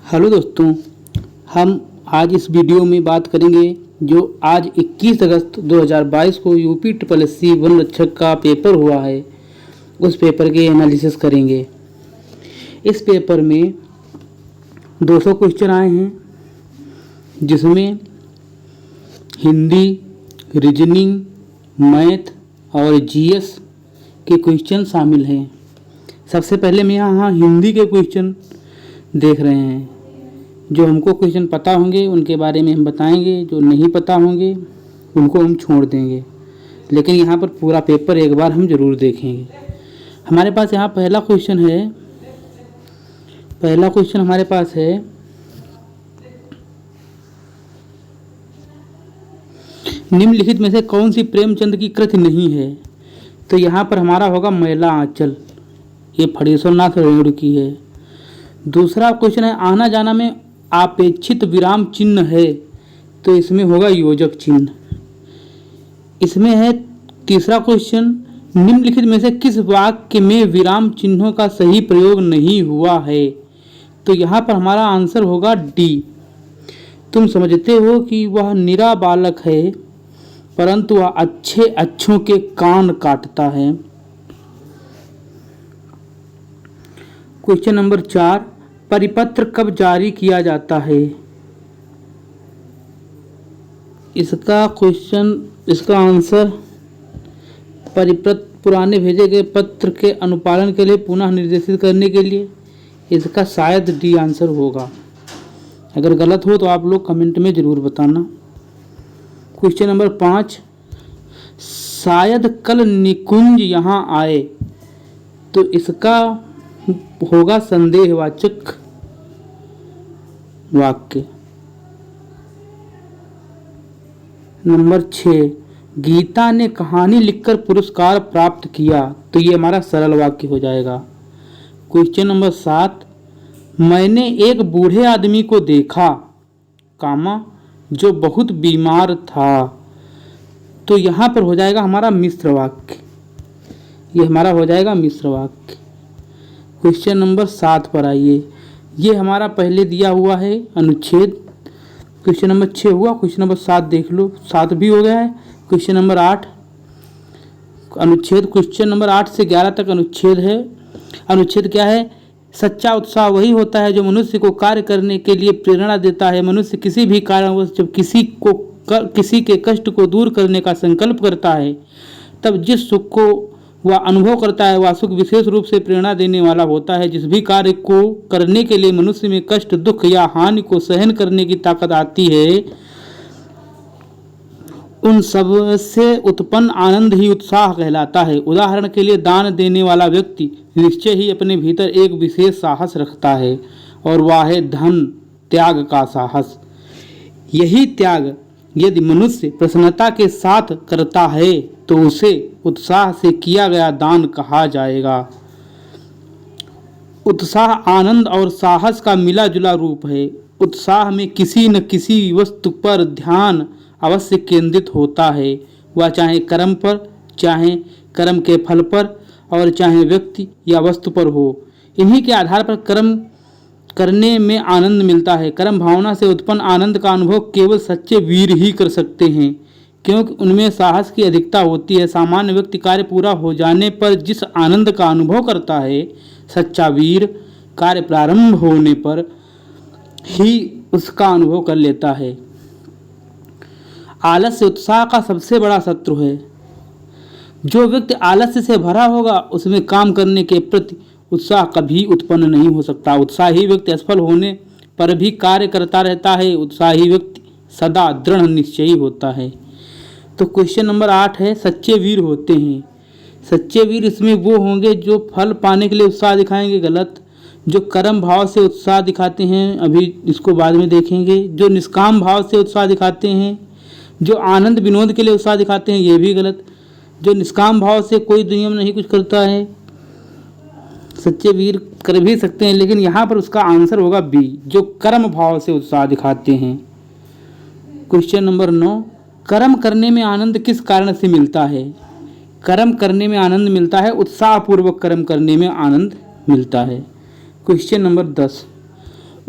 Hello दोस्तों, हम आज इस वीडियो में बात करेंगे जो आज 21 अगस्त 2022 को यूपी SSC वन रक्षक का पेपर हुआ है। उस पेपर के एनालिसिस करेंगे। इस पेपर में 200 क्वेश्चन आए हैं, जिसमें हिंदी, रीजनिंग, मैथ और जीएस के क्वेश्चन शामिल हैं। सबसे पहले हम यहाँ हिंदी के क्वेश्चन देख रहे हैं। जो हमको क्वेश्चन पता होंगे उनके बारे में हम बताएंगे, जो नहीं पता होंगे उनको हम छोड़ देंगे, लेकिन यहाँ पर पूरा पेपर एक बार हम ज़रूर देखेंगे। हमारे पास यहाँ पहला क्वेश्चन हमारे पास है निम्नलिखित में से कौन सी प्रेमचंद की कृति नहीं है। तो यहाँ पर हमारा होगा मैला आंचल, ये फणीश्वरनाथ रेणु की है। दूसरा क्वेश्चन है आना जाना में आपेक्षित विराम चिन्ह है, तो इसमें होगा योजक चिन्ह। इसमें है तीसरा क्वेश्चन निम्नलिखित में से किस वाक्य में विराम चिन्हों का सही प्रयोग नहीं हुआ है। तो यहाँ पर हमारा आंसर होगा डी। तुम समझते हो कि वह निरा बालक है, परंतु वह अच्छों के कान काटता है। क्वेश्चन नंबर 4, परिपत्र कब जारी किया जाता है। इसका आंसर परिपत्र पुराने भेजे गए पत्र के अनुपालन के लिए पुनः निर्देशित करने के लिए। इसका शायद डी आंसर होगा। अगर गलत हो तो आप लोग कमेंट में ज़रूर बताना। क्वेश्चन नंबर 5, शायद कल निकुंज यहाँ आए, तो इसका होगा संदेहवाचक वाक्य। नंबर 6, गीता ने कहानी लिखकर पुरस्कार प्राप्त किया, तो ये हमारा सरल वाक्य हो जाएगा। क्वेश्चन नंबर 7, मैंने एक बूढ़े आदमी को देखा, जो बहुत बीमार था, तो यहाँ पर हो जाएगा हमारा मिश्र वाक्य। ये हमारा हो जाएगा मिश्र वाक्य। क्वेश्चन नंबर 7 पर आइए। ये हमारा पहले दिया हुआ है अनुच्छेद। क्वेश्चन नंबर 6 हुआ, क्वेश्चन नंबर 7 देख लो, 7 भी हो गया है। क्वेश्चन नंबर 8 अनुच्छेद, क्वेश्चन नंबर 8 से 11 तक अनुच्छेद है। अनुच्छेद क्या है? सच्चा उत्साह वही होता है जो मनुष्य को कार्य करने के लिए प्रेरणा देता है। मनुष्य किसी भी कारणवश जब किसी के कष्ट को दूर करने का संकल्प करता है, तब जिस सुख को वह अनुभव करता है वह सुख विशेष रूप से प्रेरणा देने वाला होता है। जिस भी कार्य को करने के लिए मनुष्य में कष्ट, दुख या हानि को सहन करने की ताकत आती है, उन सब से उत्पन्न आनंद ही उत्साह कहलाता है। उदाहरण के लिए दान देने वाला व्यक्ति निश्चय ही अपने भीतर एक विशेष साहस रखता है, और वह है धन त्याग का साहस। यही त्याग यदि मनुष्य प्रसन्नता के साथ करता है तो उसे उत्साह से किया गया दान कहा जाएगा। उत्साह आनंद और साहस का मिला जुला रूप है। उत्साह में किसी न किसी वस्तु पर ध्यान अवश्य केंद्रित होता है, वह चाहे कर्म पर, चाहे कर्म के फल पर, और चाहे व्यक्ति या वस्तु पर हो। इन्हीं के आधार पर कर्म करने में आनंद मिलता है। कर्म भावना से उत्पन्न आनंद का अनुभव केवल सच्चे वीर ही कर सकते हैं, क्योंकि उनमें साहस की अधिकता होती है। सामान्य व्यक्ति कार्य पूरा हो जाने पर जिस आनंद का अनुभव करता है, सच्चा वीर कार्य प्रारंभ होने पर ही उसका अनुभव कर लेता है। आलस्य उत्साह का सबसे बड़ा शत्रु है। जो व्यक्ति आलस्य से भरा होगा उसमें काम करने के प्रति उत्साह कभी उत्पन्न नहीं हो सकता। उत्साही व्यक्ति असफल होने पर भी कार्य करता रहता है। उत्साही व्यक्ति सदा दृढ़ निश्चयी होता है। तो क्वेश्चन नंबर 8 है सच्चे वीर होते हैं। सच्चे वीर इसमें वो होंगे जो फल पाने के लिए उत्साह दिखाएंगे, गलत। जो कर्म भाव से उत्साह दिखाते हैं, अभी इसको बाद में देखेंगे। जो निष्काम भाव से उत्साह दिखाते हैं, जो आनंद विनोद के लिए उत्साह दिखाते हैं, ये भी गलत। जो निष्काम भाव से कोई दुनिया में नहीं कुछ करता है, सच्चे वीर कर भी सकते हैं, लेकिन यहाँ पर उसका आंसर होगा बी, जो कर्म भाव से उत्साह दिखाते हैं। क्वेश्चन नंबर 9, कर्म करने में आनंद किस कारण से मिलता है। कर्म करने में आनंद मिलता है, उत्साहपूर्वक कर्म करने में आनंद मिलता है। क्वेश्चन नंबर 10,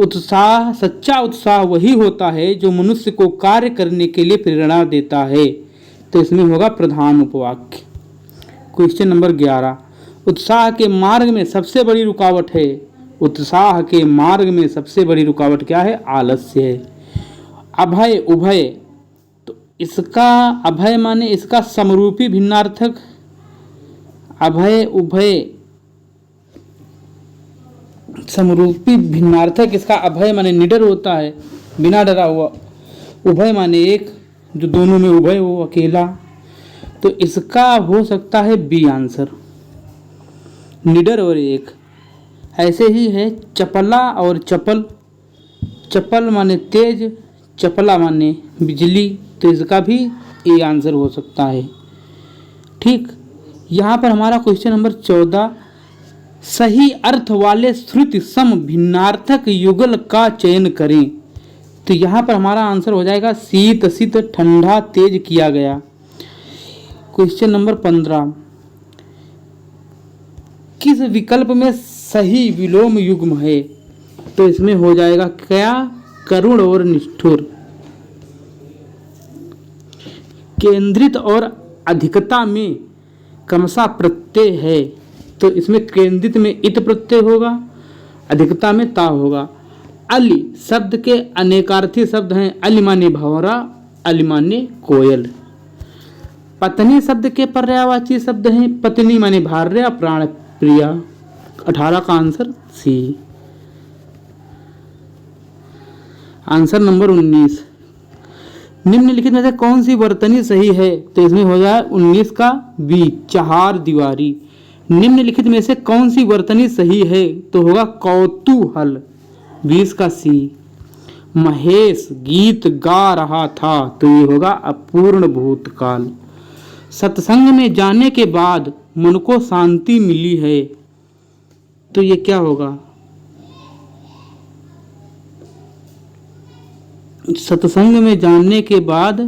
उत्साह, सच्चा उत्साह वही होता है जो मनुष्य को कार्य करने के लिए प्रेरणा देता है। तो इसमें होगा प्रधान उपवाक्य। क्वेश्चन नंबर 11, उत्साह के मार्ग में सबसे बड़ी रुकावट है। उत्साह के मार्ग में सबसे बड़ी रुकावट क्या है? आलस्य है। अभय उभय, तो इसका अभय माने इसका समरूपी भिन्नार्थक, अभय उभय समरूपी भिन्नार्थक इसका अभय माने निडर होता है, बिना डरा हुआ। उभय माने एक, जो दोनों में उभय हो, अकेला। तो इसका हो सकता है बी आंसर, निडर और एक। ऐसे ही है चपला और चपल, चपल माने तेज, चपला माने बिजली। तो इसका भी ए आंसर हो सकता है। ठीक, यहाँ पर हमारा क्वेश्चन नंबर 14, सही अर्थ वाले श्रुति सम भिन्नार्थक युगल का चयन करें। तो यहाँ पर हमारा आंसर हो जाएगा शीत शीत, ठंडा तेज किया गया। क्वेश्चन नंबर 15, किस विकल्प में सही विलोम युग्म है? तो इसमें हो जाएगा क्या? करुण और निष्ठुर। केंद्रित और अधिकता में क्रमशः प्रत्यय है। तो इसमें केंद्रित में इत प्रत्यय होगा, अधिकता में ता होगा। अली शब्द के अनेकार्थी शब्द हैं। अली माने भंवरा, अली माने कोयल। पत्नी शब्द के पर्यायवाची शब्द हैं। पत्नी माने भार्या, प्राण प्रिया। 18 का आंसर सी। आंसर नंबर 19, निम्नलिखित में से कौन सी वर्तनी सही है? तो इसमें हो जाए 19 का बी, चार दीवारी। निम्नलिखित में से कौन सी वर्तनी सही है? तो होगा कौतूहल, 20 का सी। महेश गीत गा रहा था, तो ये होगा अपूर्ण भूतकाल। सत्संग में जाने के बाद मन को शांति मिली है, तो ये क्या होगा? सत्संग में जाने के बाद,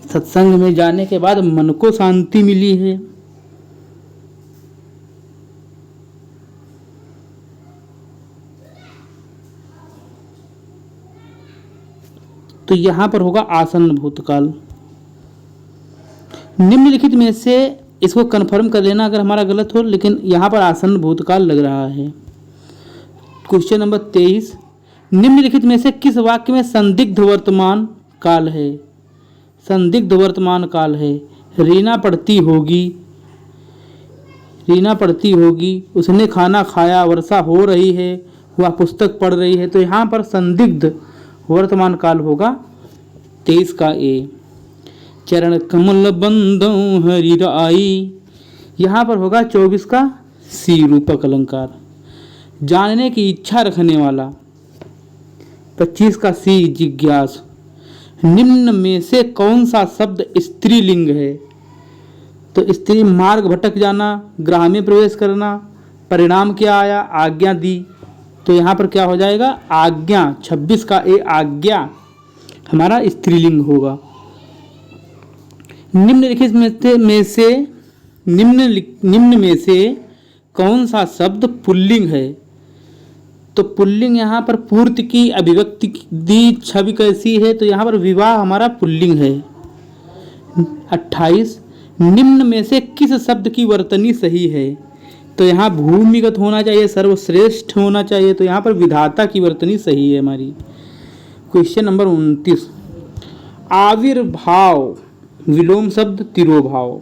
सत्संग में जाने के बाद मन को शांति मिली है। तो यहां पर होगा आसन्न भूतकाल। निम्नलिखित में से इसको कंफर्म कर लेना अगर हमारा गलत हो, लेकिन यहां पर आसन्न भूतकाल लग रहा है। क्वेश्चन नंबर 23, निम्नलिखित में से किस वाक्य में संदिग्ध वर्तमान काल है? संदिग्ध वर्तमान काल है। रीना पढ़ती होगी, रीना पढ़ती होगी, उसने खाना खाया, वर्षा हो रही है, वह पुस्तक पढ़ रही है। तो यहाँ पर संदिग्ध वर्तमान काल होगा 23 का ए। चरण कमल बंदो हरि आई, यहाँ पर होगा 24 का सी, रूपक अलंकार। जानने की इच्छा रखने वाला, 25 का सी, जिज्ञास। निम्न में से कौन सा शब्द स्त्रीलिंग है? तो स्त्री मार्ग भटक जाना, ग्राह में प्रवेश करना। परिणाम क्या आया? आज्ञा दी। तो यहाँ पर क्या हो जाएगा? आज्ञा, 26 का ए, आज्ञा हमारा स्त्रीलिंग होगा। निम्नलिखित निम्न में से कौन सा शब्द पुल्लिंग है? तो पुल्लिंग यहाँ पर पूर्ति की अभिव्यक्ति दी, छवि कैसी है? तो यहाँ पर विवाह हमारा पुल्लिंग है। 28, निम्न में से किस शब्द की वर्तनी सही है? तो यहाँ भूमिगत होना चाहिए, सर्वश्रेष्ठ होना चाहिए। तो यहाँ पर विधाता की वर्तनी सही है हमारी। क्वेश्चन नंबर 29, आविर्भाव विलोम शब्द तिरोभाव।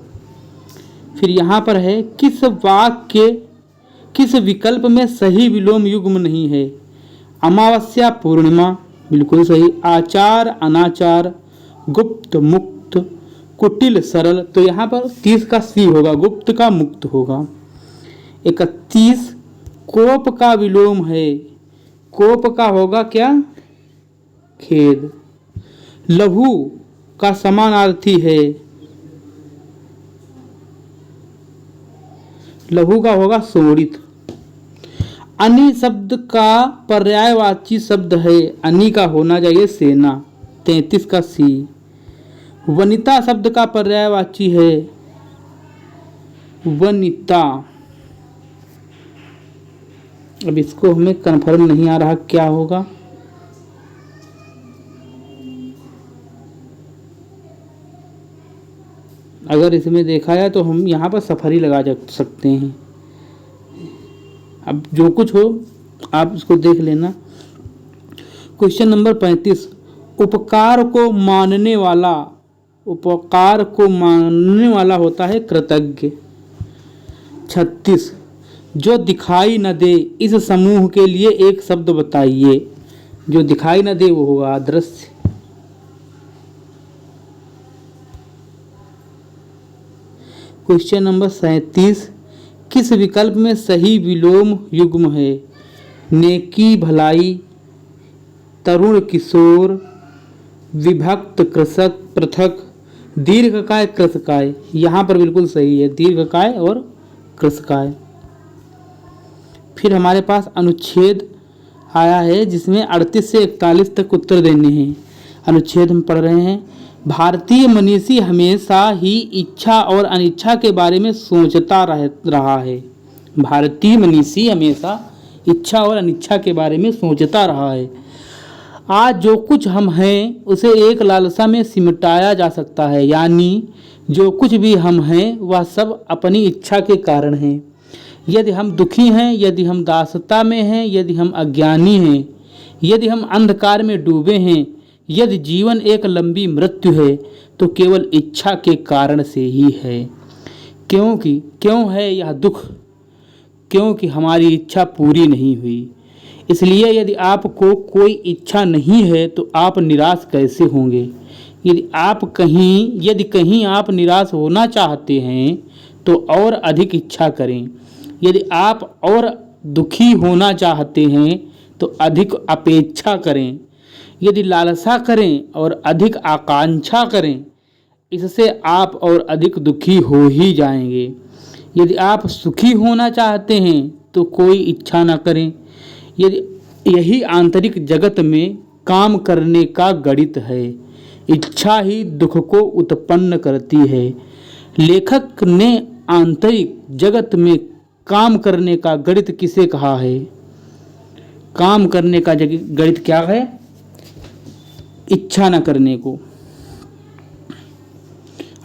फिर यहाँ पर है किस वाक्य किस विकल्प में सही विलोम युग्म नहीं है? अमावस्या पूर्णिमा, बिल्कुल सही। आचार अनाचार, गुप्त मुक्त, कुटिल सरल। तो यहाँ पर 30 का सी होगा, गुप्त का मुक्त होगा। 31, कोप का विलोम है। कोप का होगा क्या? खेद। लघु का समानार्थी है, लघु का होगा शोणित। अनि शब्द का पर्यायवाची शब्द है, अनि का होना चाहिए सेना, 33 का सी। वनिता शब्द का पर्यायवाची है, वनिता, अब इसको हमें कन्फर्म नहीं आ रहा क्या होगा। अगर इसमें देखा जाए तो हम यहाँ पर सफर ही लगा सकते हैं। अब जो कुछ हो आप इसको देख लेना। क्वेश्चन नंबर 35, उपकार को मानने वाला होता है कृतज्ञ। 36, जो दिखाई न दे इस समूह के लिए एक शब्द बताइए। जो दिखाई न दे वो होगा अदृश्य। क्वेश्चन नंबर 37, किस विकल्प में सही विलोम युग्म है? नेकी भलाई, तरुण किशोर, विभक्त कृषक पृथक, दीर्घकाय कृतकाय। यहाँ पर बिल्कुल सही है, दीर्घकाय और कृतकाय। फिर हमारे पास अनुच्छेद आया है जिसमें 38 से 41 तक उत्तर देने हैं। अनुच्छेद हम पढ़ रहे हैं। भारतीय मनीषी हमेशा ही इच्छा और अनिच्छा के बारे में सोचता रहा है। भारतीय मनीषी हमेशा इच्छा और अनिच्छा के बारे में सोचता रहा है। आज जो कुछ हम हैं उसे एक लालसा में सिमटाया जा सकता है, यानी जो कुछ भी हम हैं वह सब अपनी इच्छा के कारण हैं। यदि हम दुखी हैं, यदि हम दासता में हैं, यदि हम अज्ञानी हैं, यदि हम अंधकार में डूबे हैं, यदि जीवन एक लंबी मृत्यु है तो केवल इच्छा के कारण से ही है। क्यों है यह दुख? क्योंकि हमारी इच्छा पूरी नहीं हुई। इसलिए यदि आपको कोई इच्छा नहीं है तो आप निराश कैसे होंगे? यदि कहीं आप निराश होना चाहते हैं तो और अधिक इच्छा करें। यदि आप और दुखी होना चाहते हैं तो अधिक अपेक्षा करें। यदि लालसा करें और अधिक आकांक्षा करें, इससे आप और अधिक दुखी हो ही जाएंगे। यदि आप सुखी होना चाहते हैं तो कोई इच्छा न करें। यही आंतरिक जगत में काम करने का गणित है। इच्छा ही दुख को उत्पन्न करती है। लेखक ने आंतरिक जगत में काम करने का गणित किसे कहा है? काम करने का गणित क्या है? इच्छा न करने को।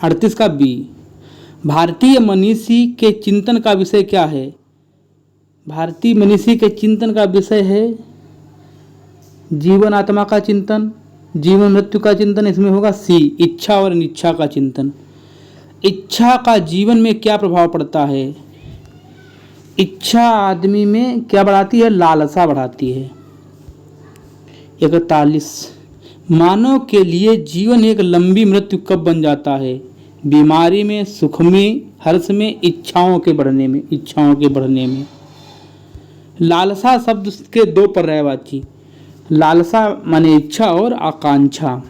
38 का बी, भारतीय मनीषी के चिंतन का विषय क्या है? भारतीय मनीषी के चिंतन का विषय है जीवन आत्मा का चिंतन, जीवन मृत्यु का चिंतन। इसमें होगा सी, इच्छा और अनिच्छा का चिंतन। इच्छा का जीवन में क्या प्रभाव पड़ता है? इच्छा आदमी में क्या बढ़ाती है? लालसा बढ़ाती है। 41, मानव के लिए जीवन एक लंबी मृत्यु कब बन जाता है? बीमारी में, सुख में, हर्ष में, इच्छाओं के बढ़ने में। लालसा शब्द के दो पर्यायवाची, लालसा माने इच्छा और आकांक्षा।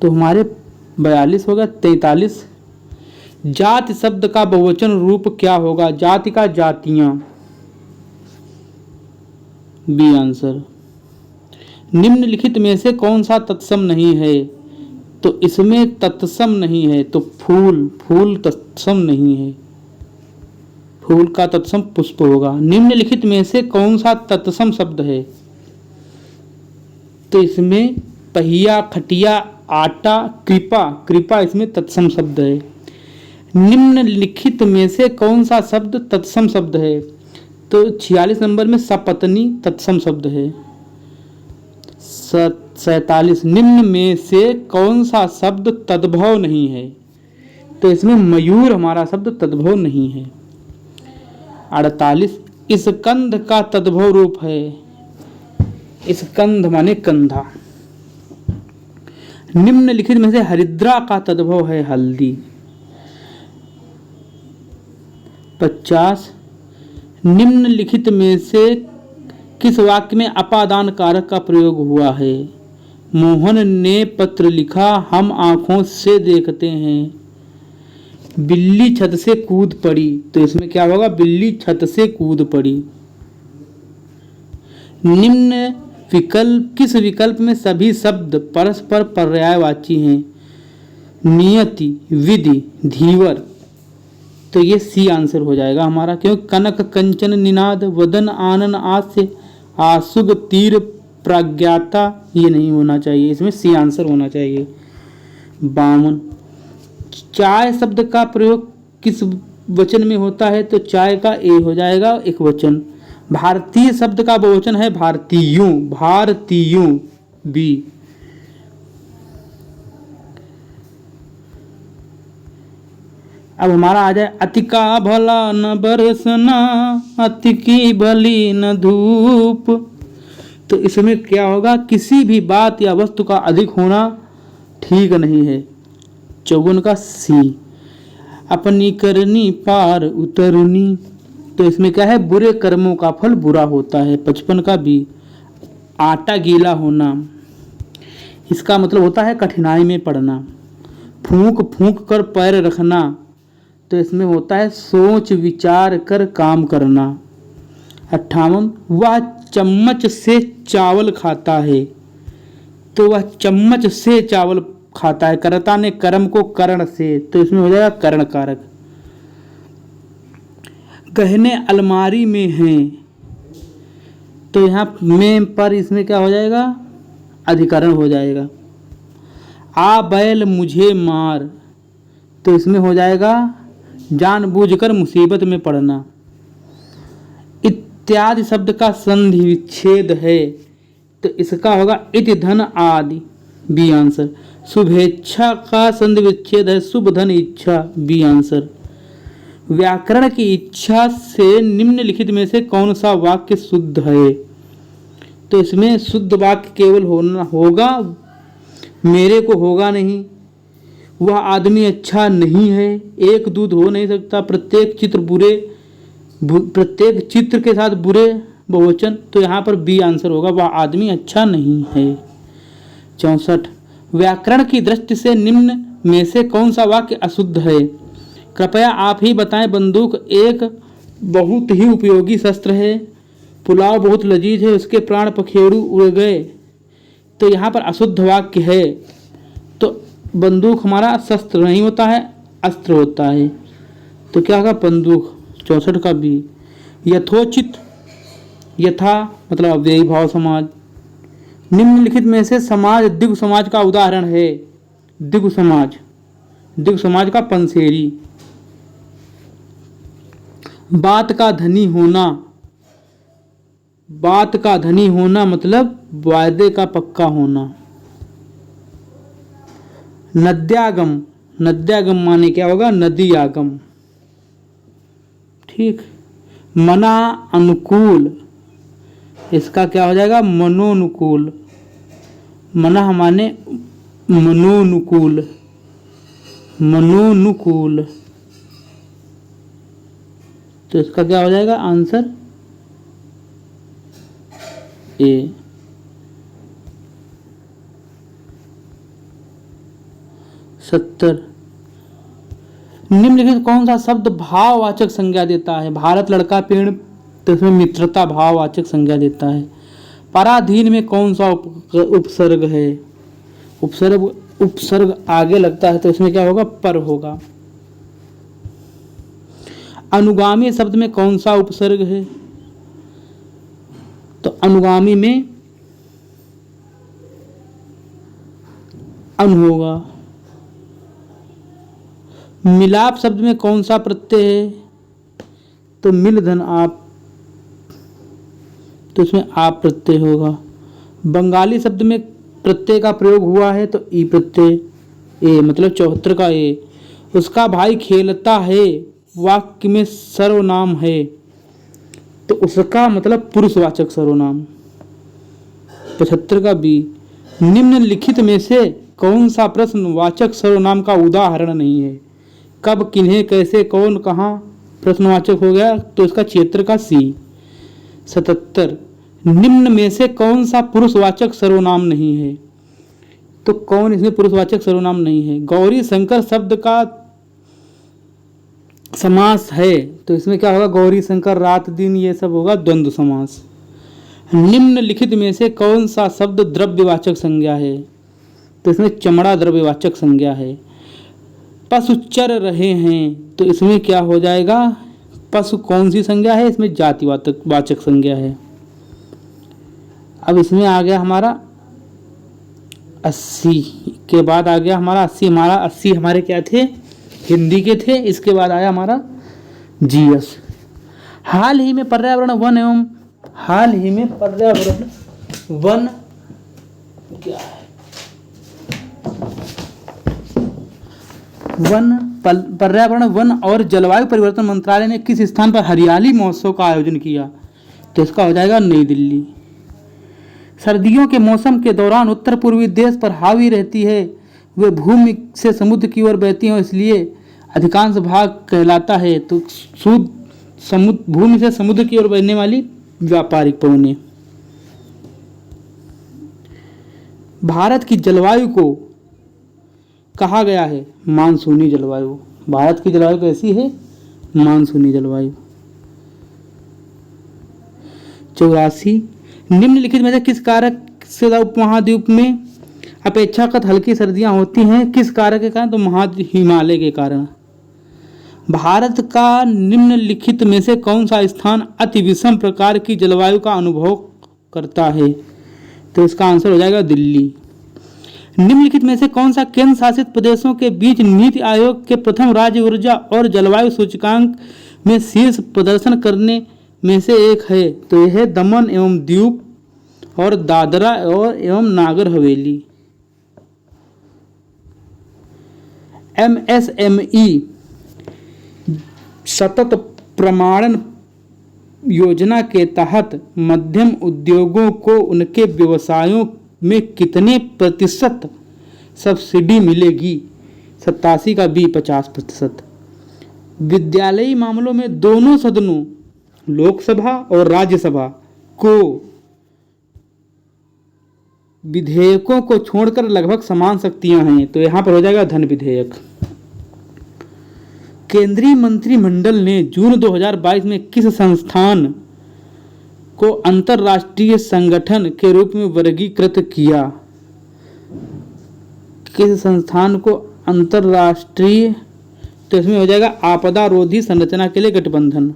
तो हमारे 42 होगा। 43, जाति शब्द का बहुवचन रूप क्या होगा? जाति का जातियां। B answer. निम्नलिखित में से कौन सा तत्सम नहीं है? तो इसमें तत्सम नहीं है तो फूल तत्सम नहीं है। फूल का तत्सम पुष्प होगा। निम्नलिखित में से कौन सा तत्सम शब्द है? तो इसमें पहिया, खटिया, आटा, कृपा इसमें तत्सम शब्द है। निम्नलिखित में से कौन सा शब्द तत्सम शब्द है? तो 46 नंबर में सपत्नी तत्सम शब्द है। 47, निम्न में से कौन सा शब्द तद्भव नहीं है? तो इसमें मयूर हमारा शब्द तद्भव नहीं है। 48, स्कंध का तद्भव रूप है। स्कंध माने कंधा। निम्नलिखित में से हरिद्रा का तद्भव है हल्दी। 50, निम्नलिखित में से किस वाक्य में अपादान कारक का प्रयोग हुआ है? मोहन ने पत्र लिखा, हम आंखों से देखते हैं। बिल्ली छत से कूद पड़ी। तो इसमें क्या होगा? बिल्ली छत से कूद पड़ी। निम्न किस विकल्प में सभी शब्द परस्पर पर्यायवाची हैं? नियति, विधि, धीवर। तो ये सी आंसर हो जाएगा हमारा, क्योंकि कनक कंचन निनाद वदन आनन आस्य आसुग तीर प्राज्ञाता ये नहीं होना चाहिए, इसमें सी आंसर होना चाहिए। 52 चाय शब्द का प्रयोग किस वचन में होता है? तो चाय का ए हो जाएगा एक वचन। भारतीय शब्द का बहुवचन है भारतीयों, भारतीयों बी। अब हमारा आ जाए अति का भला न बरसना, अति की भली न धूप। तो इसमें क्या होगा? किसी भी बात या वस्तु का अधिक होना ठीक नहीं है। 54 का सी। अपनी करनी पार उतरनी, तो इसमें क्या है? बुरे कर्मों का फल बुरा होता है। 55 का बी। आटा गीला होना, इसका मतलब होता है कठिनाई में पड़ना। फूंक फूंक कर पैर रखना, तो इसमें होता है सोच विचार कर काम करना। 58 वह चम्मच से चावल खाता है, तो वह चम्मच से चावल खाता है। कर्ता ने कर्म को कर्ण से, तो इसमें हो जाएगा कर्ण कारक। गहने अलमारी में हैं, तो यहाँ में पर इसमें क्या हो जाएगा? अधिकरण हो जाएगा। आ बैल मुझे मार, तो इसमें हो जाएगा जानबूझकर मुसीबत में पड़ना। इत्यादि शब्द का संधि विच्छेद है, तो इसका होगा इति धन आदि बी आंसर। शुभेच्छा का संधि विच्छेद है शुभ धन इच्छा बी आंसर। व्याकरण की इच्छा से निम्नलिखित में से कौन सा वाक्य शुद्ध है? तो इसमें शुद्ध वाक्य केवल होगा मेरे को होगा नहीं, वह आदमी अच्छा नहीं है, एक दूध हो नहीं सकता, प्रत्येक चित्र के साथ बुरे बहुवचन, तो यहाँ पर बी आंसर होगा, वह आदमी अच्छा नहीं है। 64 व्याकरण की दृष्टि से निम्न में से कौन सा वाक्य अशुद्ध है? कृपया आप ही बताएं। बंदूक एक बहुत ही उपयोगी शस्त्र है, पुलाव बहुत लजीज है, उसके प्राण पखेरु उड़ गए, तो यहाँ पर अशुद्ध वाक्य है। तो बंदूक हमारा शस्त्र नहीं होता है, अस्त्र होता है, तो क्या होगा? बंदूक। 64 का बी। यथोचित, यथा मतलब अव्ययी भाव समाज। निम्नलिखित में से समाज दिग् समाज का उदाहरण है? दिग् समाज, दिग् समाज का पंसेरी। बात का धनी होना, बात का धनी होना मतलब वायदे का पक्का होना। नद्यागम, नद्यागम माने क्या होगा? नदी आगम। ठीक। मना अनुकूल, इसका क्या हो जाएगा? मनोनुकूल। मना माने मनोनुकूल, मनोनुकूल, तो इसका क्या हो जाएगा आंसर? ए। 70 निम्नलिखित कौन सा शब्द भाववाचक संज्ञा देता है? भारत लड़का पेड़, तो इसमें मित्रता भाववाचक संज्ञा देता है। पराधीन में कौन सा उपसर्ग है? उपसर्ग आगे लगता है, तो इसमें क्या होगा? पर होगा। अनुगामी शब्द में कौन सा उपसर्ग है? तो अनुगामी में अन होगा। मिलाप शब्द में कौन सा प्रत्यय है? तो मिल धन आप, तो इसमें आप प्रत्यय होगा। बंगाली शब्द में प्रत्यय का प्रयोग हुआ है, तो ई प्रत्यय ए मतलब 74 का ए। उसका भाई खेलता है वाक्य में सर्वनाम है, तो उसका मतलब पुरुषवाचक सर्वनाम। 75 का बी। निम्नलिखित में से कौन सा प्रश्नवाचक सर्वनाम का उदाहरण नहीं है? कब, किन्हें, कैसे, कौन, कहाँ प्रश्नवाचक हो गया, तो इसका क्षेत्र का सी। 77 निम्न में से कौन सा पुरुषवाचक सर्वनाम नहीं है? तो कौन इसमें पुरुषवाचक सर्वनाम नहीं है? गौरी शंकर शब्द का समास है, तो इसमें क्या होगा? गौरी शंकर, रात दिन, ये सब होगा द्वंद्व समास। निम्नलिखित में से कौन सा शब्द द्रव्यवाचक संज्ञा है? तो इसमें चमड़ा द्रव्यवाचक संज्ञा है। पशु चर रहे हैं, तो इसमें क्या हो जाएगा, पशु कौन सी संज्ञा है, इसमें जातिवाचक वाचक संज्ञा है। अब इसमें आ गया हमारा 80 के बाद आ गया हमारा 80, हमारा 80 हमारे क्या थे, हिंदी के थे। इसके बाद आया हमारा जीएस। हाल ही में पर्यावरण वन क्या है, पर्यावरण वन और जलवायु परिवर्तन मंत्रालय ने किस स्थान पर हरियाली महोत्सव का आयोजन किया, तो इसका हो जाएगा नई दिल्ली। सर्दियों के मौसम के दौरान उत्तर पूर्वी देश पर हावी रहती है, वे भूमि से समुद्र की ओर बहती हैं, इसलिए अधिकांश भाग कहलाता है। तो भूमि से समुद्र की ओर बहने वाली व्यापारिक पवनें। भारत की जलवायु को कहा गया है मानसूनी जलवायु। भारत की जलवायु कैसी है, मानसूनी जलवायु। 84 निम्नलिखित में से किस कारक से उपमहाद्वीप में अपेक्षाकृत हल्की सर्दियां होती हैं, किस कारक के कारण, तो हिमालय के कारण। भारत का निम्नलिखित में से कौन सा स्थान अति विषम प्रकार की जलवायु का अनुभव करता है, तो इसका आंसर हो जाएगा दिल्ली। निम्नलिखित में से कौन सा केंद्र शासित प्रदेशों के बीच नीति आयोग के प्रथम राज्य ऊर्जा और जलवायु सूचकांक में शीर्ष प्रदर्शन करने में से एक है, तो यह है दमन एवं दीव और दादरा और एवं नागर हवेली। MSME सतत प्रमाणन योजना के तहत मध्यम उद्योगों को उनके व्यवसायों में कितने प्रतिशत सब्सिडी मिलेगी, 87 का बी 50%। विद्यालयी मामलों में दोनों सदनों लोकसभा और राज्यसभा को विधेयकों को छोड़कर लगभग समान शक्तियां हैं, तो यहां पर हो जाएगा धन विधेयक। केंद्रीय मंत्रिमंडल ने जून 2022 में किस संस्थान को अंतर्राष्ट्रीय संगठन के रूप में वर्गीकृत किया, किस संस्थान को अंतर्राष्ट्रीय, तो इसमें हो जाएगा आपदा रोधी संरचना के लिए गठबंधन।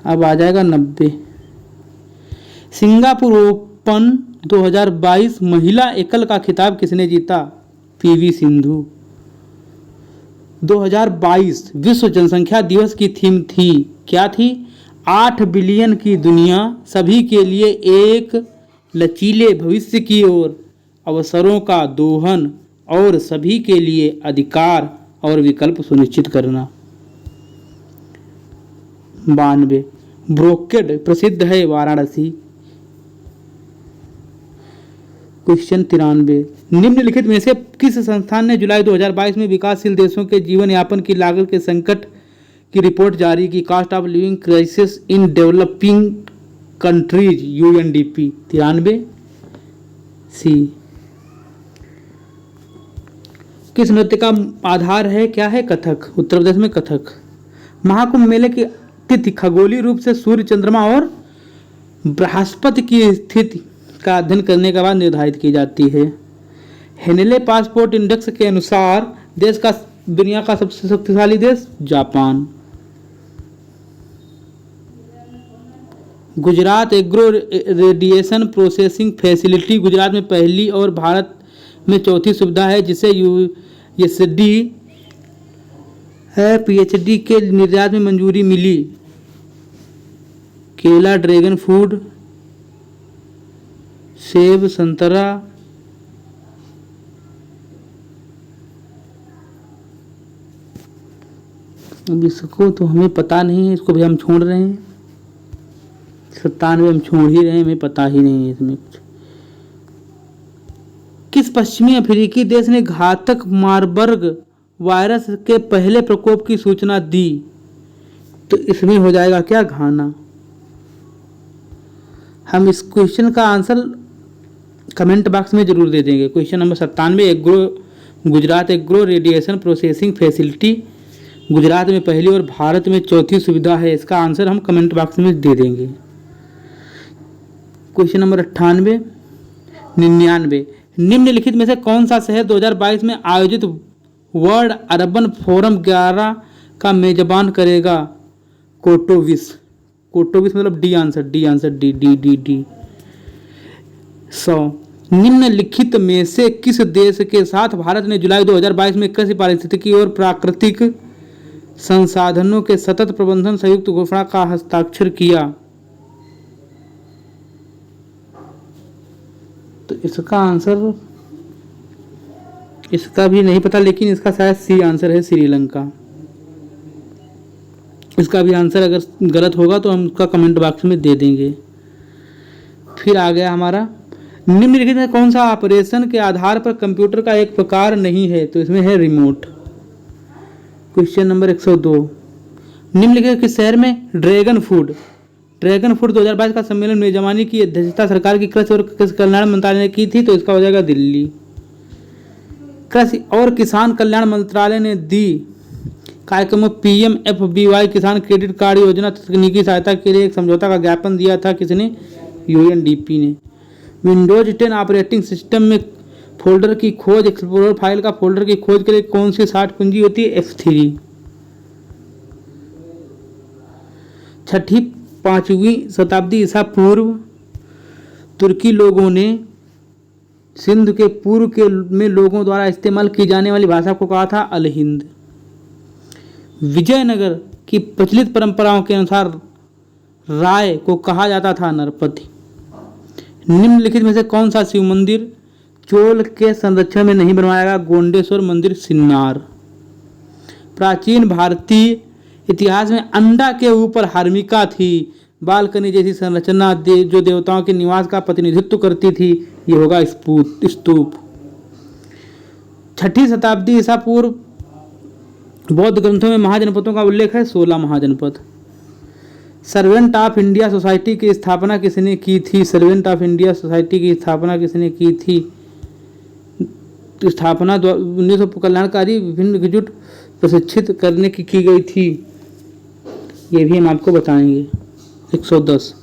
अब आ जाएगा 90। सिंगापुर ओपन 2022 महिला एकल का खिताब किसने जीता, पीवी सिंधु। 2022 विश्व जनसंख्या दिवस की थीम थी, क्या थी, 8 बिलियन की दुनिया, सभी के लिए एक लचीले भविष्य की ओर, अवसरों का दोहन और सभी के लिए अधिकार और विकल्प सुनिश्चित करना। 92 ब्रोकेड प्रसिद्ध है वाराणसी। क्वेश्चन 93 निम्नलिखित में से किस संस्थान ने जुलाई 2022 में विकासशील देशों के जीवन यापन की लागत के संकट की रिपोर्ट जारी की, cost of living crisis in developing countries, UNDP। 93 सी। किस नृत्य का आधार है, क्या है, कथक। उत्तर प्रदेश में कथक। महाकुंभ मेले की तिथि खगोलीय रूप से सूर्य, चंद्रमा और बृहस्पति की स्थिति का अध्ययन करने के बाद निर्धारित की जाती है। हेनले पासपोर्ट इंडेक्स के अनुसार देश का दुनिया का सबसे शक्तिशाली देश Japan. Gujarat agro radiation processing facility Gujarat में पहली और भारत में चौथी सुविधा है, जिसे USD है PhD के निर्यात में मंजूरी मिली। केला, ड्रैगन फ्रूट, सेब, संतरा, अब इसको तो हमें पता नहीं है, इसको भी हम छोड़ रहे हैं। 97 हम छोड़ ही रहे हैं, हमें पता ही नहीं है इसमें कुछ। किस पश्चिमी अफ्रीकी देश ने घातक मारबर्ग वायरस के पहले प्रकोप की सूचना दी, तो इसमें हो जाएगा क्या, घाना। हम इस क्वेश्चन का आंसर कमेंट बॉक्स में जरूर दे देंगे। Question number 97 Gujarat agro radiation processing facility Gujarat में पहली और भारत में चौथी सुविधा है, इसका आंसर हम कमेंट बॉक्स में दे देंगे। क्वेश्चन नंबर 98 99 निम्नलिखित में से कौन सा शहर 2022 में आयोजित वर्ल्ड अर्बन फोरम 11 का मेजबान करेगा? कोटोविस। कोटोविस मतलब D answer, D D D D. 100। निम्नलिखित में से किस देश के साथ भारत ने जुलाई 2022 में कृषि पारिस्थितिकी और प्राकृतिक संसाधनों के सतत प्रबंधन संयुक्त घोषणा का हस्ताक्षर किया? तो इसका आंसर, इसका भी नहीं पता, लेकिन इसका शायद सी आंसर है, श्रीलंका। इसका भी आंसर अगर गलत होगा तो हम उसका कमेंट बॉक्स में दे देंगे। फिर आ गया हमारा, निम्नलिखित में कौन सा ऑपरेशन के आधार पर कंप्यूटर का एक प्रकार नहीं है? तो इसमें है रिमोट। Question number 102। निम्नलिखित किस शहर में ड्रैगन फूड 2022 का सम्मेलन मेजबानी की अध्यक्षता सरकार की कृषि और कृषि कल्याण मंत्रालय ने की थी? तो इसका हो जाएगा दिल्ली। कृषि और किसान कल्याण मंत्रालय ने दी कार्यक्रम में PMFBY किसान क्रेडिट कार्ड योजना तकनीकी सहायता के लिए एक समझौता का ज्ञापन दिया था। किसने? UNDP ने। विंडोज 10 ऑपरेटिंग सिस्टम में फोल्डर की खोज, एक्सप्लोरर फाइल का फोल्डर की खोज के लिए कौन सी 60 कुंजी होती है? F3। 6ठी 5वीं शताब्दी ईसा पूर्व तुर्की लोगों ने सिंध के पूर्व के में लोगों द्वारा इस्तेमाल की जाने वाली भाषा को कहा था अल हिंद। विजयनगर की प्रचलित परंपराओं के अनुसार राय को कहा जाता था नरपति। निम्नलिखित में से कौन सा शिव मंदिर चोल के संरक्षण में नहीं बनवाया गया? गोंडेश्वर मंदिर, सिन्नार। प्राचीन भारतीय इतिहास में अंडा के ऊपर हर्मिका थी, बालकनी जैसी संरचना जो देवताओं के निवास का प्रतिनिधित्व करती थी, ये होगा स्तूप। 6ठी शताब्दी ईसा पूर्व बौद्ध ग्रंथों में महाजनपदों का उल्लेख है, 16 महाजनपद। सर्वेंट ऑफ इंडिया सोसाइटी की स्थापना किसने की थी? सर्वेंट ऑफ इंडिया सोसाइटी की स्थापना किसने की थी? स्थापना 1900 कल्याणकारी विभिन्न एकजुट प्रशिक्षित करने की गई थी। ये भी हम आपको बताएंगे। 110।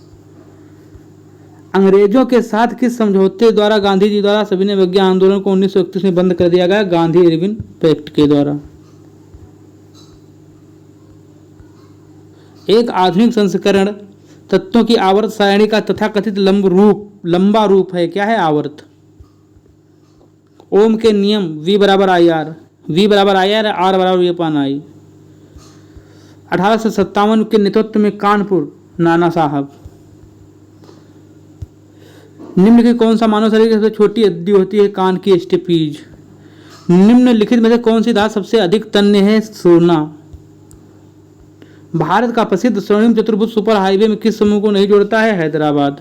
अंग्रेजों के साथ किस समझौते द्वारा गांधी जी द्वारा सविनय अवज्ञा आंदोलन को 1931 में बंद कर दिया गया? गांधी इरविन पैक्ट के द्वारा। एक आधुनिक संस्करण तत्वों की आवर्त सारणी का तथाकथित लंबा रूप है, क्या है? आवर्त। ओम के नियम V बराबर IR, R बराबर V/I। 1857 के नेतृत्व में कानपुर नाना साहब। निम्नलिखित कौन सा मानव शरीर की सबसे छोटी हड्डी होती है? कान की स्टेपीज। निम्नलिखित में से कौन सी धातु सबसे अधिक तन्य है? सोना। भारत का प्रसिद्ध स्वर्णिम चतुर्भुज सुपर हाईवे में किस समूह को नहीं जोड़ता है? हैदराबाद।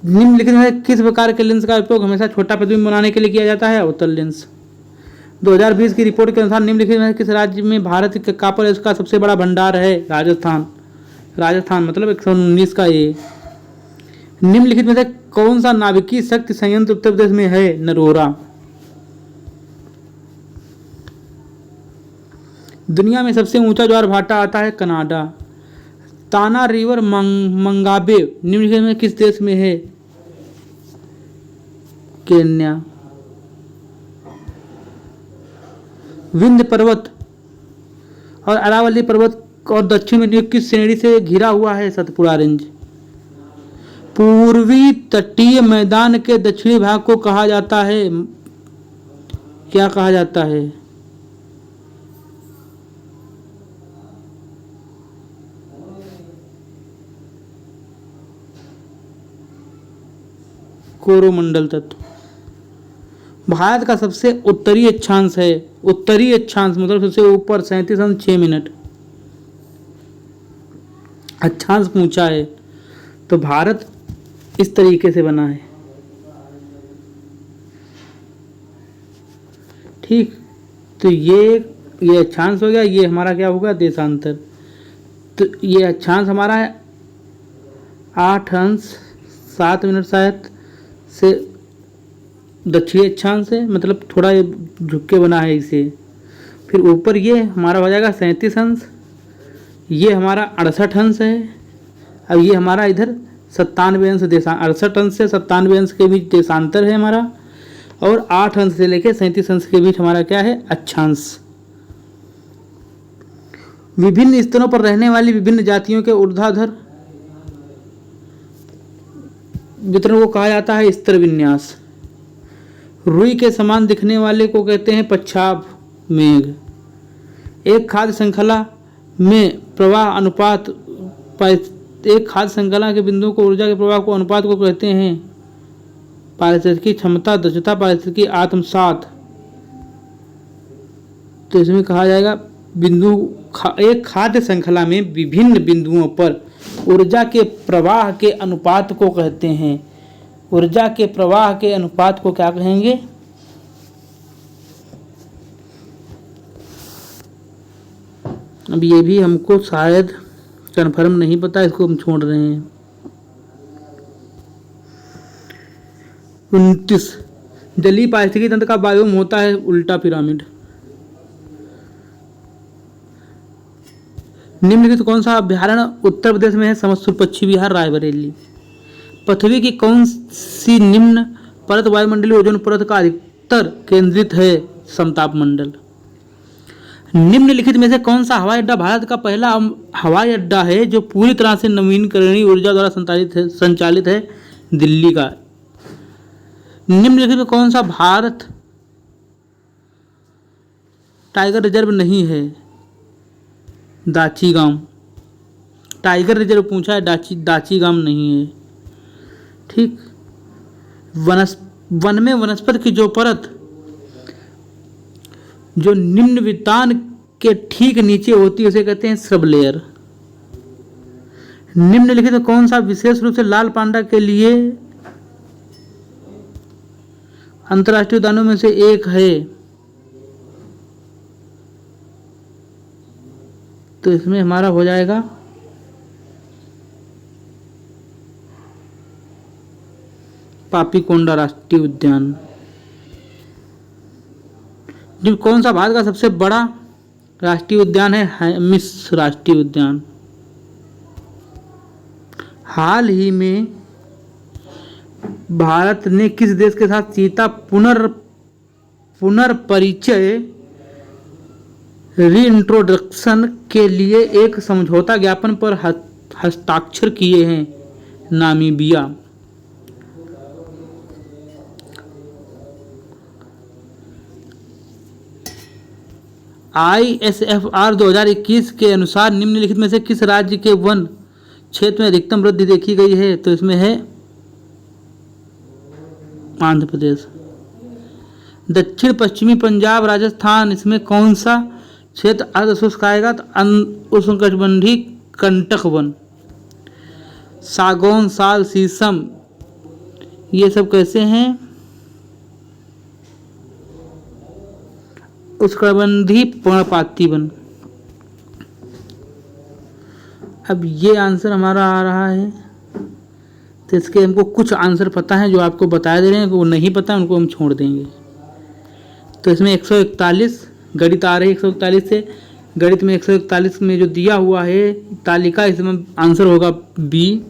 निम्नलिखित में किस प्रकार के लेंस का उपयोग हमेशा छोटा प्रतिबिंब बनाने के लिए किया जाता है? अवतल लेंस। 2020 की रिपोर्ट के अनुसार निम्नलिखित में किस राज्य में भारत के कॉपर का सबसे बड़ा भंडार है? राजस्थान मतलब 119 का ये। निम्नलिखित में से कौन सा नाभिकीय शक्ति संयंत्र उत्तर प्रदेश में है? नरोरा। दुनिया में सबसे ऊंचा ज्वार भाटा आता है? कनाडा। ताना रिवर मंगाबे निम्नलिखित में किस देश में है? केन्या। विंध्य पर्वत और अरावली पर्वत और दक्षिण में किस श्रेणी से घिरा हुआ है? सतपुड़ा रेंज। पूर्वी तटीय मैदान के दक्षिणी भाग को कहा जाता है, क्या कहा जाता है? कोरोमंडल तत्व। भारत का सबसे उत्तरी अक्षांश है, उत्तरी अक्षांश मतलब सबसे ऊपर 37 अंश 6 मिनट अक्षांश पूछा है। तो भारत इस तरीके से बना है। ठीक, तो ये अक्षांश हो गया, ये हमारा क्या होगा? देशांतर। तो ये अक्षांश हमारा है 8 अंश 7 मिनट शायद से दक्षिणी अक्षांश है, मतलब थोड़ा झुक के बना है इसे। फिर ऊपर ये हमारा हो जाएगा 37 अंश, ये हमारा 68 अंश है। अब ये हमारा इधर 97 अंश 68 अंश से 97 अंश के बीच देशांतर है हमारा, और 8 अंश से लेकर 37 अंश के बीच हमारा क्या है, अक्षांश। विभिन्न स्तरों पर रहने वाली विभिन्न जातियों के ऊर्ध्वाधर वितरण को कहा जाता है स्तर विन्यास। रुई के समान दिखने वाले को कहते हैं पच्छाभ मेघ। एक खाद्य श्रृंखला में प्रवाह अनुपात, एक खाद्य श्रृंखला के बिंदुओं को ऊर्जा के प्रवाह को अनुपात को कहते हैं पारिस्थितिकी क्षमता, दक्षता, पारिस्थितिकी आत्मसात। तो इसमें कहा जाएगा एक खाद्य श्रृंखला में विभिन्न बिंदुओं पर ऊर्जा के प्रवाह के अनुपात को कहते हैं, ऊर्जा के प्रवाह के अनुपात को क्या कहेंगे, अब ये भी हमको शायद कन्फर्म नहीं पता, इसको हम छोड़ रहे हैं। 29 जलीय पारिस्थितिकी तंत्र का बायोम होता है उल्टा पिरामिड। निम्नलिखित कौन सा अभ्यारण्य उत्तर प्रदेश में है, समस्तपुर, पश्चिमी बिहार, रायबरेली। पृथ्वी की कौन सी निम्न परत वायुमंडलीय ओजोन परत का अधिकतर केंद्रित है, समताप मंडल। निम्नलिखित में से कौन सा हवाई अड्डा भारत का पहला हवाई अड्डा है जो पूरी तरह से नवीकरणीय ऊर्जा द्वारा संचालित है, दिल्ली का। निम्नलिखित में कौन सा भारत टाइगर रिजर्व नहीं है, दाची-गाम। टाइगर रिजर्व पूछा है, दाची-गाम नहीं है। ठीक। वन में वनस्पति की जो परत जो निम्न वितान के ठीक नीचे होती है उसे कहते हैं सब लेयर। निम्नलिखित में कौन सा विशेष रूप से लाल पांडा के लिए अंतर्राष्ट्रीय उद्यानों में से एक है, तो इसमें हमारा हो जाएगा पापीकोंडा राष्ट्रीय उद्यान। जो कौन सा भारत का सबसे बड़ा राष्ट्रीय उद्यान है, हेमिस राष्ट्रीय उद्यान। हाल ही में भारत ने किस देश के साथ चीता पुनर्परिचय रीइंट्रोडक्शन के लिए एक समझौता ज्ञापन पर हस्ताक्षर किए हैं, नामीबिया। ISFR 2021 के अनुसार निम्नलिखित में से किस राज्य के वन क्षेत्र में अधिकतम वृद्धि देखी गई है, तो इसमें है आंध्र प्रदेश। दक्षिण पश्चिमी पंजाब, राजस्थान, इसमें कौन सा क्षेत्र अर्धशुष्क आएगा, तो उष्णकटिबंधीय कंटक वन। सागौन, साल, शीशम, ये सब कैसे हैं, उष्णकटिबंधीय पर्णपाती वन। अब ये आंसर हमारा आ रहा है, तो इसके हमको कुछ आंसर पता है जो आपको बता दे रहे हैं, वो नहीं पता उनको हम छोड़ देंगे। तो इसमें 141 गणित आ रही है, 141 से गणित में 141 में जो दिया हुआ है तालिका, इसमें आंसर होगा बी।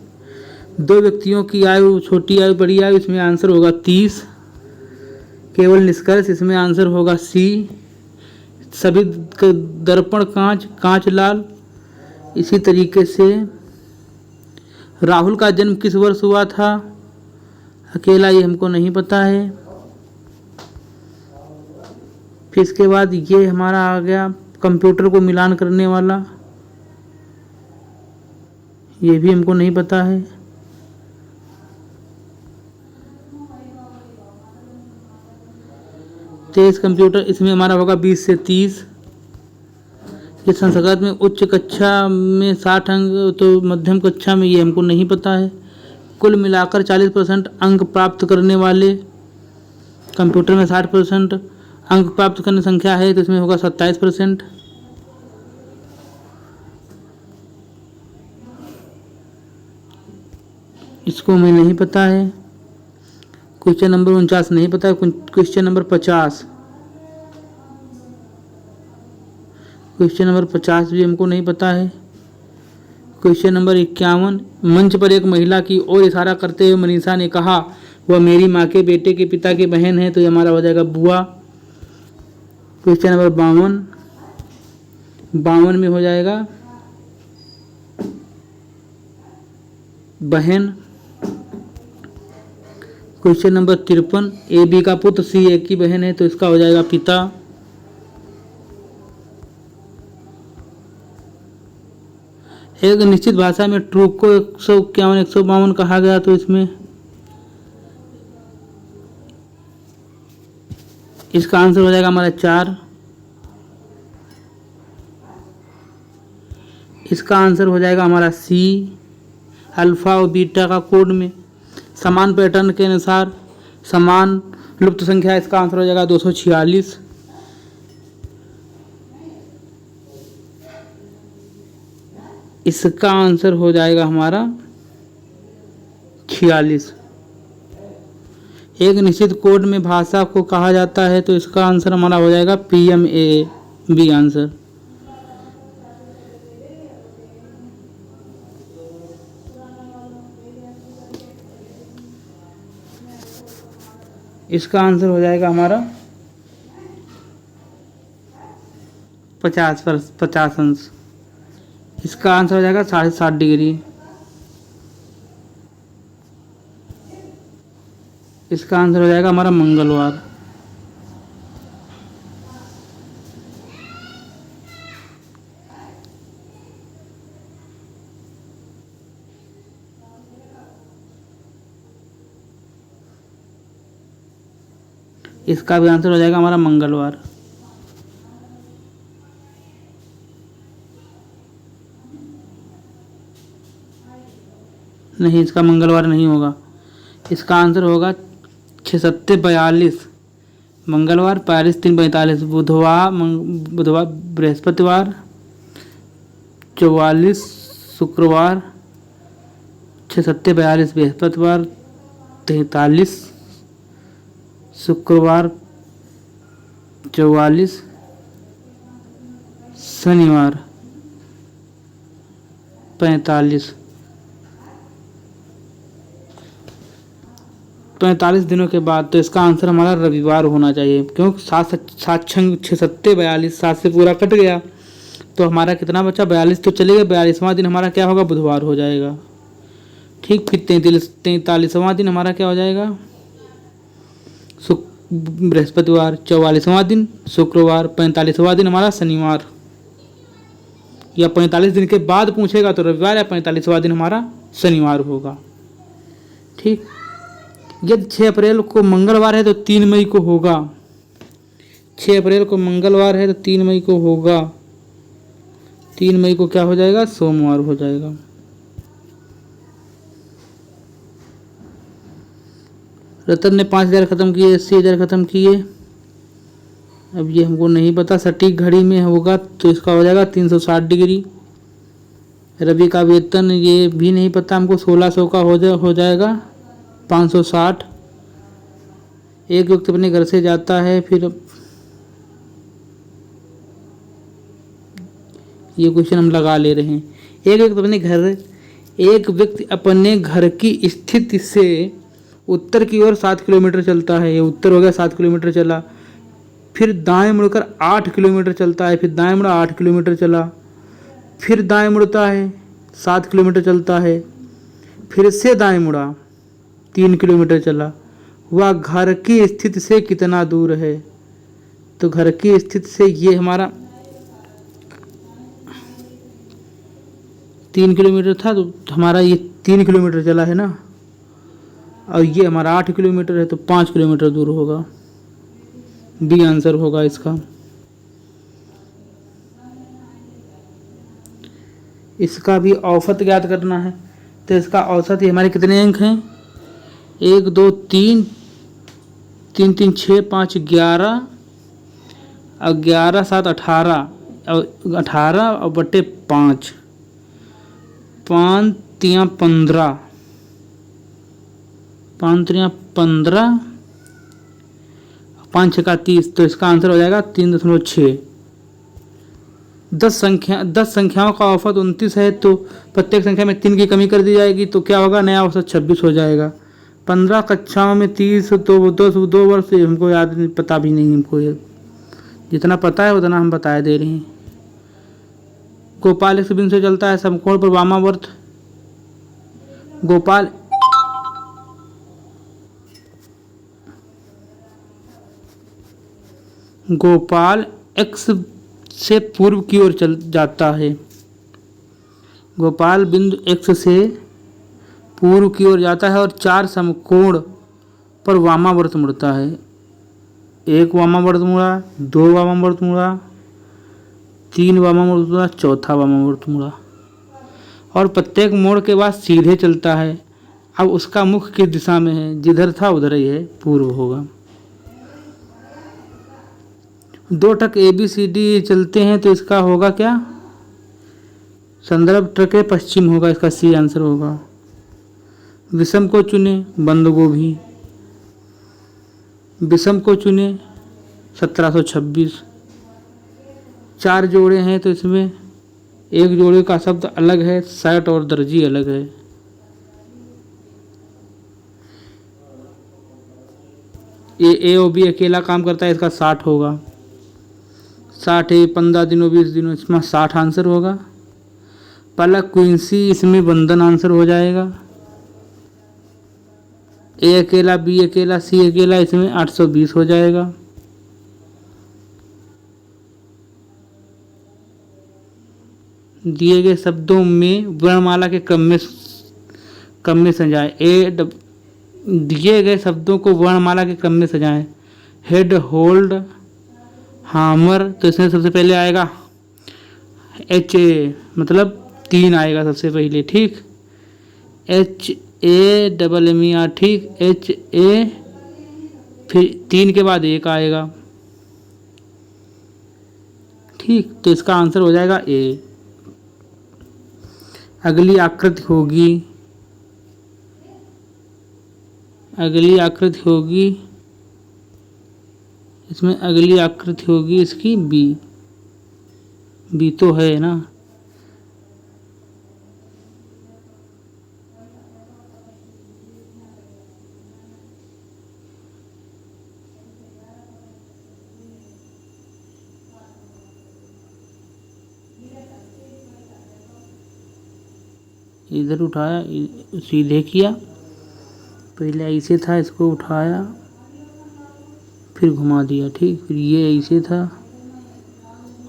2 व्यक्तियों की आयु, छोटी आयु, बड़ी आयु, इसमें आंसर होगा 30। केवल निष्कर्ष, इसमें आंसर होगा सी। सभी दर्पण कांच लाल। इसी तरीके से राहुल का जन्म किस वर्ष हुआ था, अकेला, ये हमको नहीं पता है। फिर इसके बाद ये हमारा आ गया कंप्यूटर को मिलान करने वाला, ये भी हमको नहीं पता है। तेज कंप्यूटर, इसमें हमारा होगा 20 से 30। ये संस्कृत में उच्च कक्षा में 60 अंक, तो मध्यम कक्षा में ये हमको नहीं पता है। कुल मिलाकर 40% अंक प्राप्त करने वाले कंप्यूटर में 60% अंक प्राप्त करने संख्या है, तो इसमें होगा 27%। इसको हमें नहीं पता है। क्वेश्चन नंबर 49 नहीं पता है। क्वेश्चन नंबर 50, क्वेश्चन नंबर 50 भी हमको नहीं पता है। क्वेश्चन नंबर 51, मंच पर एक महिला की ओर इशारा करते हुए मनीषा ने कहा, वह मेरी माँ के बेटे के पिता की बहन है। तो ये हमारा हो जाएगा बुआ। क्वेश्चन नंबर 52, 52 में हो जाएगा बहन। क्वेश्चन नंबर 53, ए बी का पुत्र सी ए की बहन है। तो इसका हो जाएगा पिता। एक निश्चित भाषा में ट्रू को 151 152 कहा गया। तो इसमें इसका आंसर हो जाएगा हमारा 4। इसका आंसर हो जाएगा हमारा सी। अल्फा और बीटा का कोड में समान पैटर्न के अनुसार समान लुप्त संख्या। इसका आंसर हो जाएगा 246। इसका आंसर हो जाएगा हमारा 46। एक निश्चित कोड में भाषा को कहा जाता है। तो इसका आंसर हमारा हो जाएगा PMAA, बी आंसर। इसका आंसर हो जाएगा हमारा 50 अंश। इसका आंसर हो जाएगा 7.5 डिग्री। इसका आंसर हो जाएगा हमारा मंगलवार। इसका भी आंसर हो जाएगा हमारा मंगलवार। नहीं, इसका मंगलवार नहीं होगा। इसका आंसर होगा 6 सत्ते 42 मंगलवार, 42 3 45 बुधवार बृहस्पतिवार, 44 शुक्रवार, 6 सत्ते 42 बृहस्पतिवार, 43 शुक्रवार, 44 शनिवार, 45 दिनों के बाद। तो इसका आंसर हमारा रविवार होना चाहिए, क्योंकि 6 सत्ते 42, 7 से पूरा कट गया। तो हमारा कितना बचा? 42 तो चलेगा। 42वां दिन हमारा क्या होगा? बुधवार हो जाएगा। ठीक। फिर 43वां दिन हमारा क्या हो जाएगा? बृहस्पतिवार। 44वां दिन शुक्रवार। 45वां दिन हमारा शनिवार। या 45 दिन के बाद पूछेगा तो रविवार, या 45वां दिन हमारा शनिवार होगा। ठीक। यदि 6 अप्रैल को मंगलवार है तो 3 मई को होगा। 6 अप्रैल को मंगलवार है तो 3 मई को होगा। 3 मई को क्या हो जाएगा? सोमवार हो जाएगा। रतन ने 5000 खत्म किए, 80,000 खत्म किए। अब ये हमको नहीं पता, सटीक घड़ी में होगा तो इसका हो जाएगा 360 डिग्री। रवि का वेतन ये भी नहीं पता हमको, 1600 का हो जाएगा 560। एक व्यक्ति अपने घर से जाता है, फिर ये क्वेश्चन हम लगा ले रहे हैं। एक व्यक्ति अपने घर की स्थिति से उत्तर की ओर 7 किलोमीटर चलता है। ये उत्तर हो गया, 7 किलोमीटर चला। फिर दाएं मुड़कर 8 किलोमीटर चलता है। फिर दाएं मुड़ा 8 किलोमीटर चला। फिर दाएं मुड़ता है, 7 किलोमीटर चलता है। फिर से दाएं मुड़ा, 3 किलोमीटर चला। वह घर की स्थिति से कितना दूर है? तो घर की स्थिति से ये हमारा 3 किलोमीटर था, तो हमारा ये 3 किलोमीटर चला है ना, और ये हमारा 8 किलोमीटर है, तो 5 किलोमीटर दूर होगा। बी आंसर होगा इसका। इसका भी औसत ज्ञात करना है। तो इसका औसत ये हमारे कितने अंक हैं? 1 2 3 3 3 6 5 11 और 11 7 18 और 18 और बटे 5 5 3 15 5 3 15 5 6 30। तो इसका आंसर हो जाएगा 3.6। 10 संख्याओं का औसत 29 है, तो प्रत्येक संख्या में 3 की कमी कर दी जाएगी, तो क्या होगा, नया औसत 26 हो जाएगा। 15 कक्षाओं में 30, तो 2 वर्ष से हमको याद नहीं, पता भी नहीं हमको, ये जितना पता है उतना हम बता दे रहे हैं। गोपाल एक बिंदु से चलता है समकोण पर वामावर्त। गोपाल गोपाल एक्स से पूर्व की ओर चल जाता है। गोपाल बिंदु एक्स से पूर्व की ओर जाता है और 4 समकोण पर वामावर्त मुड़ता है। 1 वामावर्त मुड़ा, 2 वामावर्त मुड़ा, 3 वामावर्त मुड़ा, चौथा वामावर्त मुड़ा, और प्रत्येक मोड़ के बाद सीधे चलता है। अब उसका मुख किस दिशा में है, जिधर था उधर ही है, पूर्व होगा। 2 ट्रक ABCD चलते हैं, तो इसका होगा क्या, संदर्भ ट्रक पश्चिम होगा, इसका सी आंसर होगा। विषम को चुने, बंद गोभी। विषम को चुने, 1726। 4 जोड़े हैं, तो इसमें एक जोड़े का शब्द अलग है, शर्ट और दर्जी अलग है। ए और बी अकेला काम करता है, इसका 60 होगा। 60 है, 15 दिनों 20 दिनों, इसमें 60 आंसर होगा। पलक क्विंसी, इसमें बंधन आंसर हो जाएगा। ए अकेला, बी अकेला, सी अकेला, इसमें 820 हो जाएगा। दिए गए शब्दों में वर्णमाला के क्रम में सजाएं। दिए गए शब्दों को वर्णमाला के क्रम में सजाएं। हेड, होल्ड, हामर, तो इसमें सबसे पहले आएगा HA, मतलब 3 आएगा सबसे पहले, ठीक। HAMMER, ठीक। HA, फिर 3 के बाद 1 आएगा, ठीक। तो इसका आंसर हो जाएगा A। अगली आकृति होगी, इसमें अगली आकृति होगी इसकी बी तो है ना। इधर उठाया, सीधे किया, पहले ऐसे था, इसको उठाया, फिर घुमा दिया, ठीक। फिर ये ऐसे था,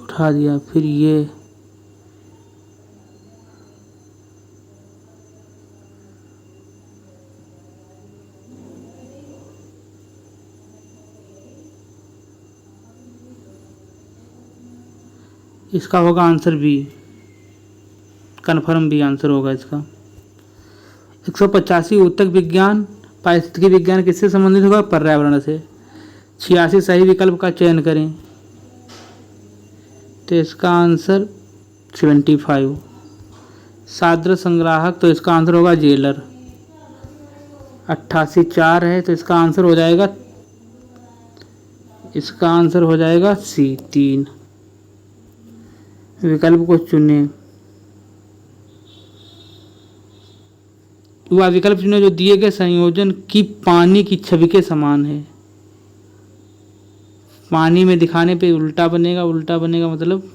उठा दिया, फिर ये, इसका होगा आंसर बी, कन्फर्म भी आंसर होगा इसका। 185 ऊतक विज्ञान पारिस्थितिकी विज्ञान किससे संबंधित होगा, पर्यावरण से। 86 सही विकल्प का चयन करें, तो इसका आंसर 75। सादृश्य संग्राहक, तो इसका आंसर होगा जेलर। 88 4 है, तो इसका आंसर हो जाएगा सी 3। विकल्प को चुने, वह विकल्प चुने जो दिए गए संयोजन की पानी की छवि के समान है। पानी में दिखाने पे उल्टा बनेगा मतलब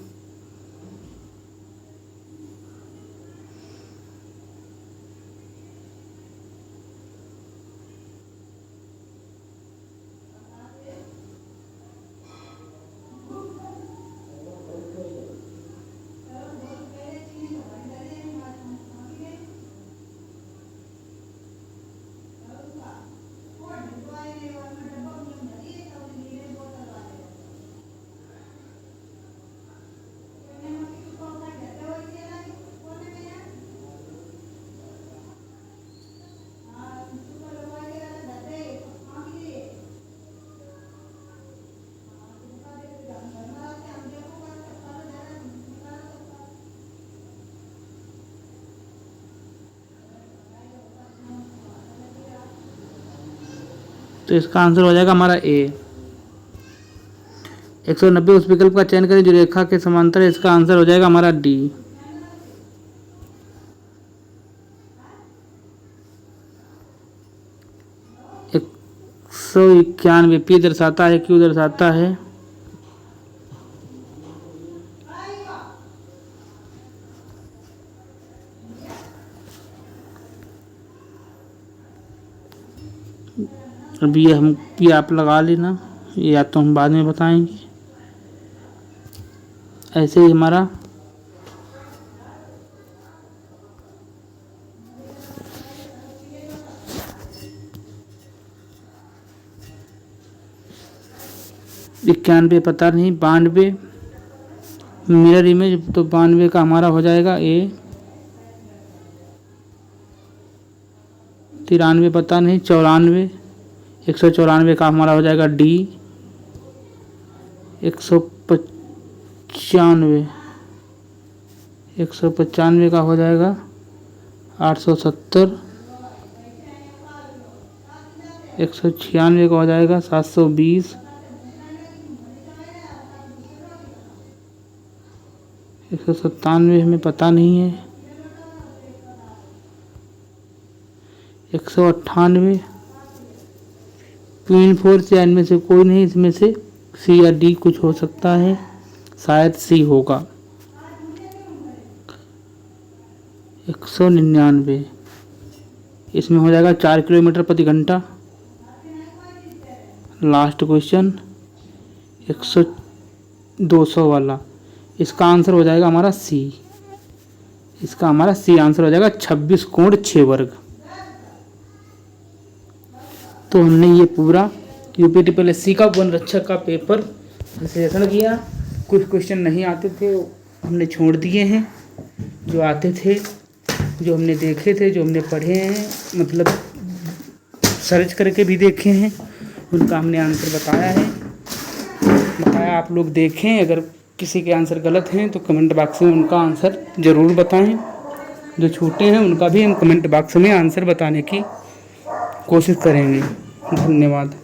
तो इसका आंसर हो जाएगा हमारा ए। 190 उस विकल्प का चयन करें जो रेखा के समांतर है। इसका आंसर हो जाएगा हमारा डी। 191 पी दर्शाता है, क्यू दर्शाता है। अभी ये आप लगा लेना, या तो हम बाद में बताएंगे। ऐसे ही हमारा इक्यानवे पता नहीं, 92 मिरर इमेज, तो 92 का हमारा हो जाएगा ए। 93 पता नहीं, 94 194 का हमारा हो जाएगा डी। 195 का हो जाएगा 870। 196 का हो जाएगा 720। 197 हमें पता नहीं है। 198 पिन 4 से इनमें से कोई नहीं, इसमें से सी या डी कुछ हो सकता है, शायद सी होगा। 199 इसमें हो जाएगा 4 किलोमीटर प्रति घंटा। लास्ट क्वेश्चन 200 वाला, इसका आंसर हो जाएगा हमारा सी। इसका हमारा सी आंसर हो जाएगा 26 कोण 6 वर्ग। तो हमने ये पूरा यूपीटीपीएससी का वनरक्षक का पेपर विश्लेषण किया। कुछ क्वेश्चन नहीं आते थे, हमने छोड़ दिए हैं। जो आते थे, जो हमने देखे थे, जो हमने पढ़े हैं, मतलब सर्च करके भी देखे हैं, उनका हमने आंसर बताया है। आप लोग देखें, अगर किसी के आंसर गलत हैं तो कमेंट बॉक्स में उनका आंसर ज़रूर बताएं। जो छूटे हैं उनका भी हम कमेंट बॉक्स में आंसर बताने की कोशिश करेंगे। धन्यवाद।